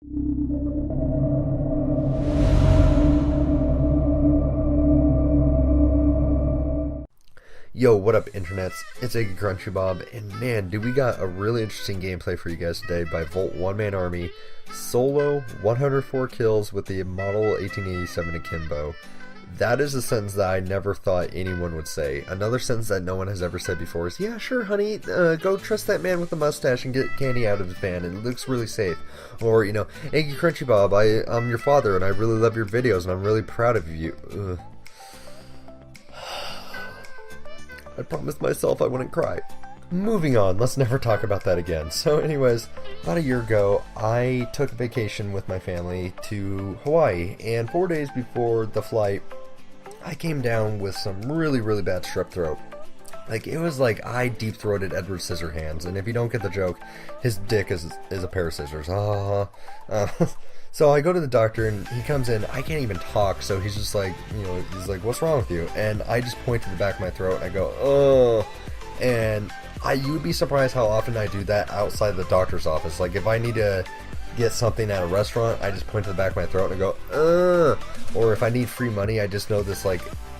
Yo, what up, internets? It's Eggy Bob, and man, we got a really interesting gameplay for you guys today by Volt One Man Army, solo, 104 kills with the model 1887 Akimbo. That is a sentence that I never thought anyone would say. Another sentence that no one has ever said before is, yeah, sure, honey, go trust that man with the mustache and get candy out of his van, it looks really safe. Or, Eggy Bob, I'm your father, and I really love your videos, and I'm really proud of you. Ugh. I promised myself I wouldn't cry. Moving on, let's never talk about that again. So anyways, about a year ago, I took a vacation with my family to Hawaii, and 4 days before the flight, I came down with some really, really bad strep throat. It was like I deep-throated Edward Scissorhands, and if you don't get the joke, his dick is a pair of scissors. So I go to the doctor, and he comes in. I can't even talk, so he's just like, he's like, what's wrong with you? And I just point to the back of my throat, and I go, oh. And you would be surprised how often I do that outside the doctor's office. Like, if I need to get something at a restaurant, I just point to the back of my throat and I go, or if I need free money, I just know this,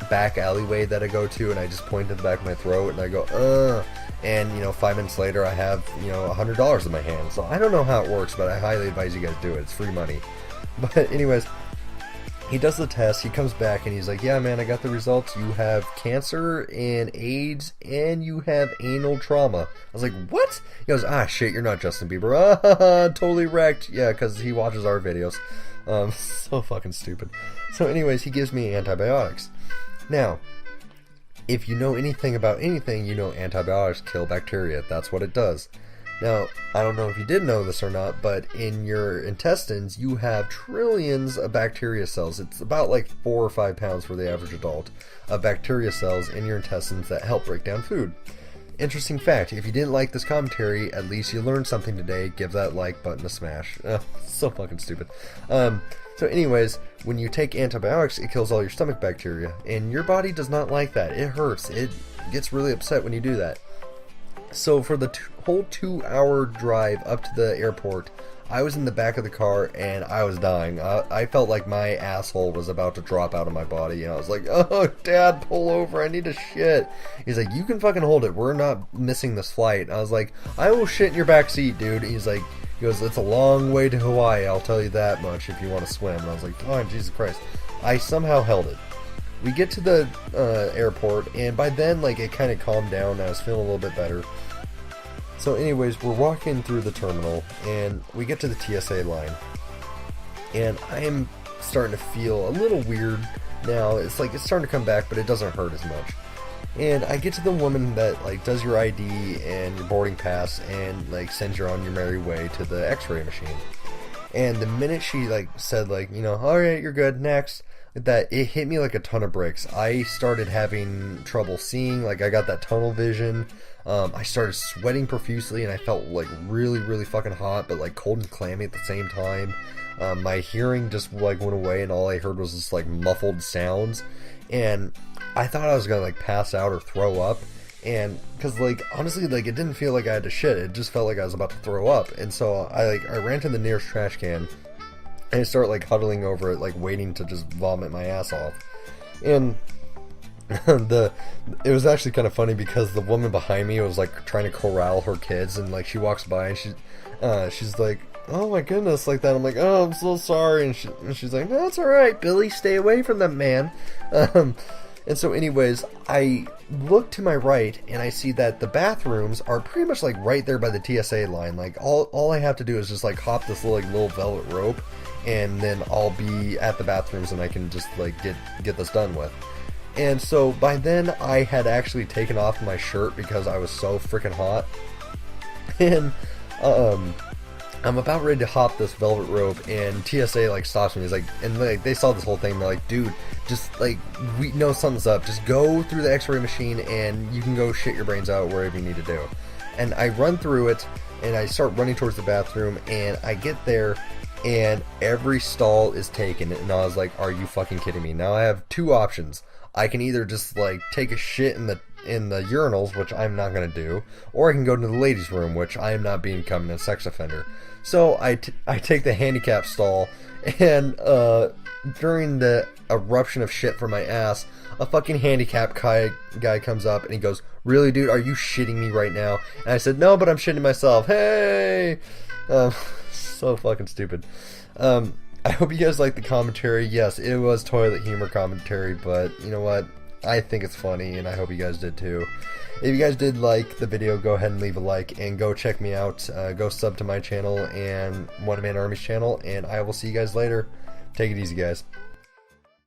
back alleyway that I go to, and I just point to the back of my throat, and I go, and 5 minutes later I have $100 in my hand. So I don't know how it works, but I highly advise you guys do it. It's free money. But anyways, he does the test, he comes back, and he's like, yeah man, I got the results, you have cancer and AIDS and you have anal trauma. I was like, what? He goes, shit, you're not Justin Bieber. Totally wrecked. Yeah, because he watches our videos. So fucking stupid. So anyways, he gives me antibiotics. Now, if you know anything about anything, you know antibiotics kill bacteria. That's what it does. Now, I don't know if you did know this or not, but in your intestines, you have trillions of bacteria cells. It's about 4 or 5 pounds for the average adult of bacteria cells in your intestines that help break down food. Interesting fact, if you didn't like this commentary, at least you learned something today. Give that like button a smash. So fucking stupid. So anyways, when you take antibiotics, it kills all your stomach bacteria, and your body does not like that. It hurts. It gets really upset when you do that. So for the whole 2-hour drive up to the airport, I was in the back of the car and I was dying. I felt like my asshole was about to drop out of my body, and I was like, oh, Dad, pull over, I need to shit. He's like, you can fucking hold it, we're not missing this flight. And I was like, I will shit in your back seat, dude. He goes, it's a long way to Hawaii, I'll tell you that much if you want to swim. And I was like, oh, Jesus Christ. I somehow held it. We get to the airport, and by then, it kind of calmed down. I was feeling a little bit better. So anyways, we're walking through the terminal, and we get to the TSA line. And I'm starting to feel a little weird now. It's it's starting to come back, but it doesn't hurt as much. And I get to the woman that, does your ID and your boarding pass and, sends you on your merry way to the x-ray machine. And the minute she, said, alright, you're good, next, that it hit me like a ton of bricks. I started having trouble seeing, I got that tunnel vision. I started sweating profusely, and I felt really, really fucking hot, but cold and clammy at the same time. My hearing just went away, and all I heard was just muffled sounds. And I thought I was gonna pass out or throw up. And because honestly, it didn't feel like I had to shit. It just felt like I was about to throw up. And so I ran to the nearest trash can, and I started huddling over it, waiting to just vomit my ass off. And it was actually kind of funny because the woman behind me was trying to corral her kids, and she walks by and she's like, oh my goodness, that. I'm like, oh, I'm so sorry. And she's like, no, it's alright, Billy, stay away from them, man. And so anyways, I look to my right, and I see that the bathrooms are pretty much right there by the TSA line. All I have to do is just hop this little velvet rope, and then I'll be at the bathrooms, and I can just get this done with. And so by then I had actually taken off my shirt because I was so freaking hot. And I'm about ready to hop this velvet rope, and TSA stops me. He's and they saw this whole thing. They're like, dude, just we know something's up. Just go through the x-ray machine and you can go shit your brains out wherever you need to do. And I run through it, and I start running towards the bathroom, and I get there, and every stall is taken. And I was like, are you fucking kidding me? Now I have two options. I can either just take a shit in the in the urinals, which I'm not going to do, or I can go to the ladies' room, which I am not becoming a sex offender. So I take the handicap stall, and during the eruption of shit from my ass, a fucking handicap guy comes up and he goes, "Really, dude, are you shitting me right now?" And I said, "No, but I'm shitting myself. Hey!" So fucking stupid. I hope you guys liked the commentary. Yes, it was toilet humor commentary, but you know what? I think it's funny, and I hope you guys did too. If you guys did like the video, go ahead and leave a like, and go check me out. Go sub to my channel and One Man Army's channel, and I will see you guys later. Take it easy, guys.